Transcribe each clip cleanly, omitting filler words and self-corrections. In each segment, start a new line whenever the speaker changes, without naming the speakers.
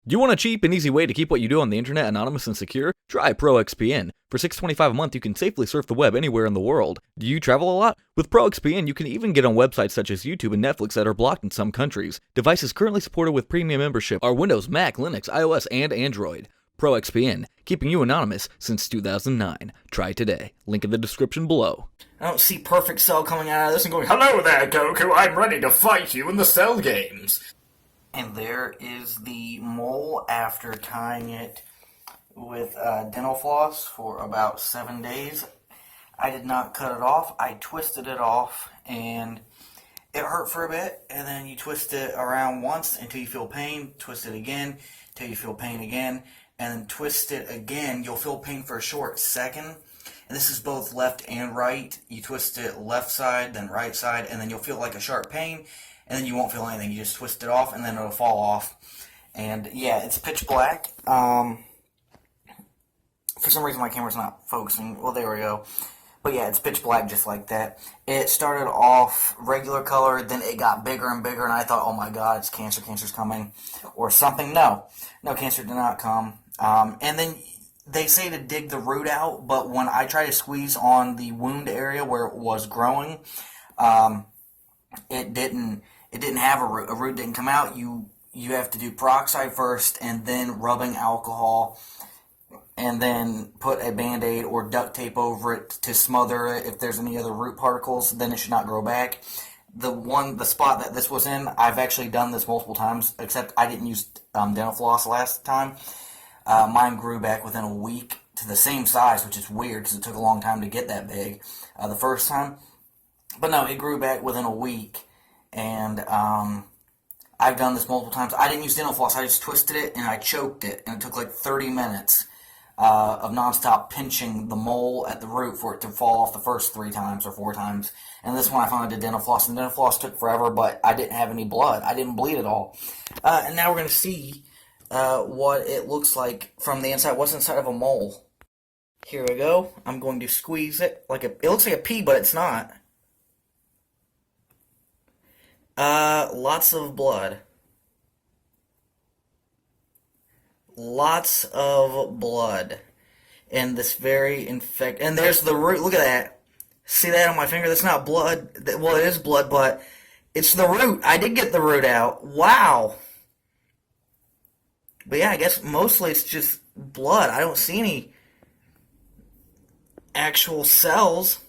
Do you want a cheap and easy way to keep what you do on the internet anonymous and secure? Try ProXPN. For $6.25 a month, you can safely surf the web anywhere in the world. Do you travel a lot? With ProXPN, you can even get on websites such as YouTube and Netflix that are blocked in some countries. Devices currently supported with premium membership are Windows, Mac, Linux, iOS, and Android. ProXPN, keeping you anonymous since 2009. Try today. Link in the description below.
I don't see Perfect Cell coming out of this and going, "Hello there, Goku, I'm ready to fight you in the Cell games." And there is the mole after tying it with dental floss for about 7 days. I did not cut it off. I twisted it off, and it hurt for a bit, and then you twist it around once until you feel pain, twist it again until you feel pain again, and then twist it again. You'll feel pain for a short second, and this is both left and right. You twist it left side, then right side, and then you'll feel like a sharp pain, and then you won't feel anything. You just twist it off, and then it'll fall off. And yeah, it's pitch black. For some reason my camera's not focusing. Well, there we go. But yeah, it's pitch black just like that. It started off regular color, then it got bigger and bigger, and I thought, oh my god, it's cancer, cancer's coming, or something. No, cancer did not come. And then they say to dig the root out, but when I try to squeeze on the wound area where it was growing, it didn't have a root. A root didn't come out. You have to do peroxide first, and then rubbing alcohol, and then put a Band-Aid or duct tape over it to smother it. If there's any other root particles, then it should not grow back. The spot that this was in, I've actually done this multiple times, except I didn't use dental floss last time. Mine grew back within a week to the same size, which is weird because it took a long time to get that big the first time. But no, it grew back within a week, and I've done this multiple times. I didn't use dental floss. I just twisted it, and I choked it, and it took like 30 minutes of nonstop pinching the mole at the root for it to fall off the first 3 times or 4 times. And this one I finally did dental floss, and dental floss took forever, but I didn't have any blood. I didn't bleed at all. And now we're going to see what it looks like from the inside. What's inside of a mole? Here we go. I'm going to squeeze it. It looks like a pea, but it's not. Lots of blood. Lots of blood. And this very infect. And there's the root. Look at that. See that on my finger? That's not blood. Well, it is blood, but it's the root. I did get the root out. Wow. But yeah, I guess mostly it's just blood. I don't see any actual cells.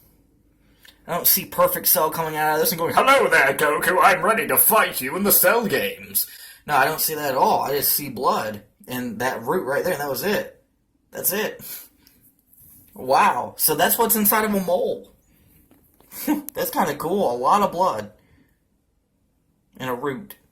I don't see Perfect Cell coming out of this and going, "Hello there, Goku, I'm ready to fight you in the Cell games." No, I don't see that at all. I just see blood and that root right there, and that was it. That's it. Wow. So that's what's inside of a mole. That's kind of cool. A lot of blood and a root.